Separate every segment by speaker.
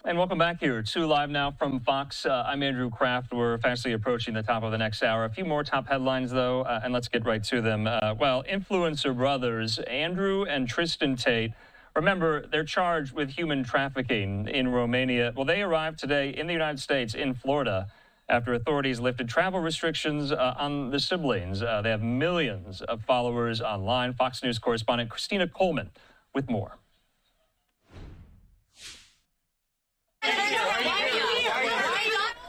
Speaker 1: And welcome back here to Live Now from Fox. I'm Andrew Kraft. We're fastly approaching the top of the next hour. A few more top headlines, though, and let's get right to them. Well, influencer brothers Andrew and Tristan Tate, remember, they're charged with human trafficking in Romania. Well, they arrived today in the United States, in Florida, after authorities lifted travel restrictions on the siblings. They have millions of followers online. Fox News correspondent Christina Coleman with more.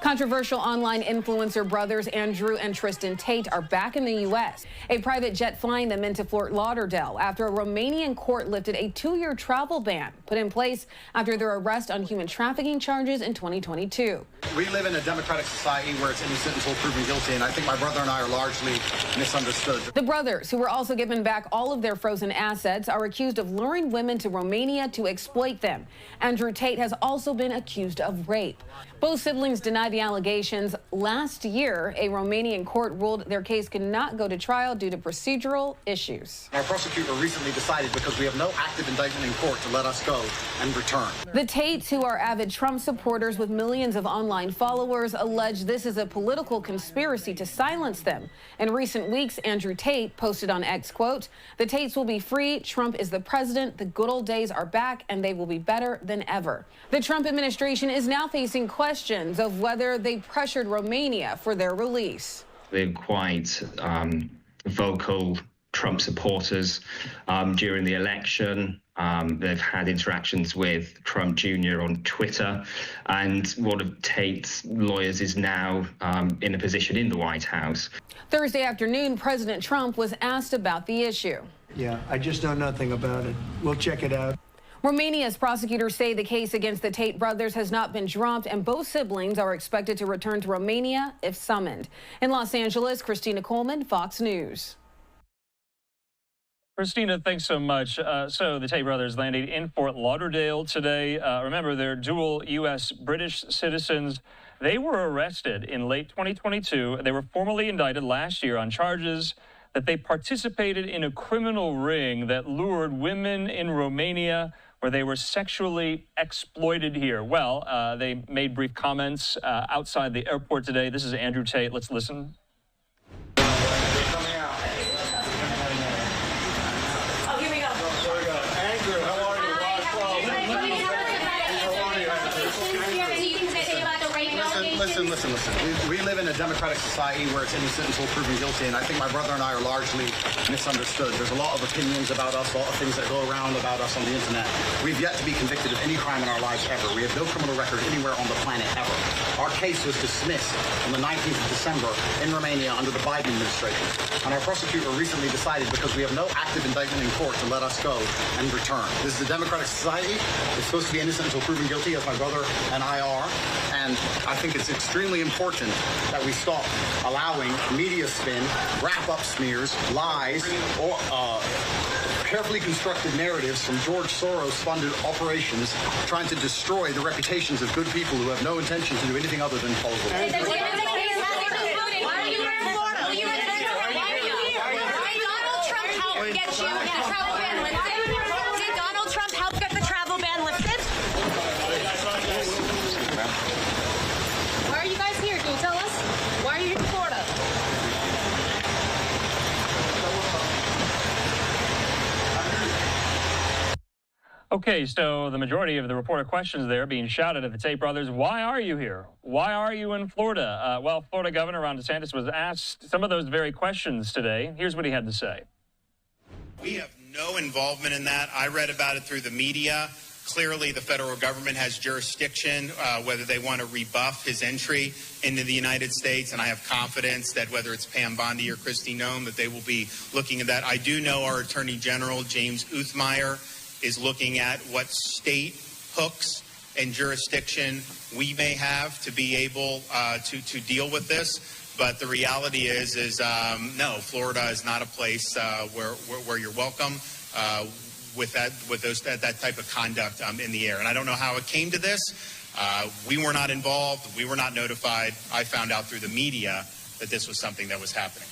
Speaker 2: Controversial online influencer brothers Andrew and Tristan Tate are back in the U.S. A private jet flying them into Fort Lauderdale after a Romanian court lifted a 2-year travel ban put in place after their arrest on human trafficking charges in 2022.
Speaker 3: We live in a democratic society where it's innocent until proven guilty, and I think my brother and I are largely misunderstood.
Speaker 2: The brothers, who were also given back all of their frozen assets, are accused of luring women to Romania to exploit them. Andrew Tate has also been accused of rape. Both siblings deny the allegations. Last year, a Romanian court ruled their case could not go to trial due to procedural issues.
Speaker 3: Our prosecutor recently decided, because we have no active indictment in court, to let us go and return.
Speaker 2: The Tates, who are avid Trump supporters with millions of online followers, allege this is a political conspiracy to silence them. In recent weeks, Andrew Tate posted on X, quote, "The Tates will be free. Trump is the president. The good old days are back, and they will be better than ever." The Trump administration is now facing questions of whether they pressured Romania for their release.
Speaker 4: They're quite vocal Trump supporters during the election. They've had interactions with Trump Jr. on Twitter, and one of Tate's lawyers is now in a position in the White House.
Speaker 2: Thursday afternoon, President Trump was asked about the issue.
Speaker 5: Yeah, I just know nothing about it. We'll check it out.
Speaker 2: Romania's prosecutors say the case against the Tate brothers has not been dropped, and both siblings are expected to return to Romania if summoned. In Los Angeles, Christina Coleman, Fox News.
Speaker 1: Christina, thanks so much. So the Tate brothers landed in Fort Lauderdale today. Remember, they're dual U.S. British citizens. They were arrested in late 2022. They were formally indicted last year on charges that they participated in a criminal ring that lured women in Romania, where they were sexually exploited here. Well, they made brief comments outside the airport today. This is Andrew Tate. Let's listen.
Speaker 3: Listen. We live in a democratic society where it's innocent until proven guilty, and I think my brother and I are largely misunderstood. There's a lot of opinions about us, a lot of things that go around about us on the internet. We've yet to be convicted of any crime in our lives ever. We have no criminal record anywhere on the planet ever. Our case was dismissed on the 19th of December in Romania under the Biden administration. And our prosecutor recently decided, because we have no active indictment in court, to let us go and return. This is a democratic society. It's supposed to be innocent until proven guilty, as my brother and I are. And I think it's extremely important that we stop allowing media spin, wrap-up smears, lies, or carefully constructed narratives from George Soros-funded operations trying to destroy the reputations of good people who have no intention to do anything other than follow the law.
Speaker 1: Okay, so the majority of the reporter questions there being shouted at the Tate brothers. Why are you here? Why are you in Florida? Well, Florida Governor Ron DeSantis was asked some of those very questions today. Here's what he had to say.
Speaker 6: We have no involvement in that. I read about it through the media. Clearly, the federal government has jurisdiction, whether they want to rebuff his entry into the United States, and I have confidence that whether it's Pam Bondi or Kristi Noem, that they will be looking at that. I do know our Attorney General, James Uthmeier, is looking at what state hooks and jurisdiction we may have to be able to deal with this. But the reality is no, Florida is not a place where you're welcome with that type of conduct in the air. And I don't know how it came to this. We were not involved. We were not notified. I found out through the media that this was something that was happening.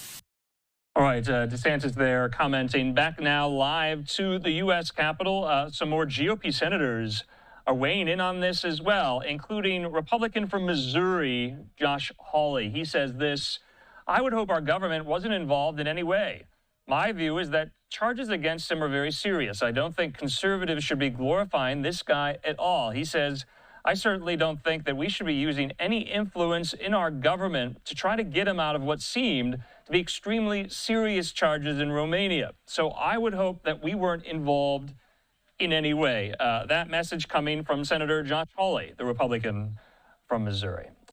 Speaker 1: All right, DeSantis there commenting. Back now live to the U.S. Capitol. Some more GOP senators are weighing in on this as well, including Republican from Missouri, Josh Hawley. He says this: I would hope our government wasn't involved in any way. My view is that charges against him are very serious. I don't think conservatives should be glorifying this guy at all. He says, I certainly don't think that we should be using any influence in our government to try to get him out of what seemed to be extremely serious charges in Romania. So I would hope that we weren't involved in any way. That message coming from Senator Josh Hawley, the Republican from Missouri.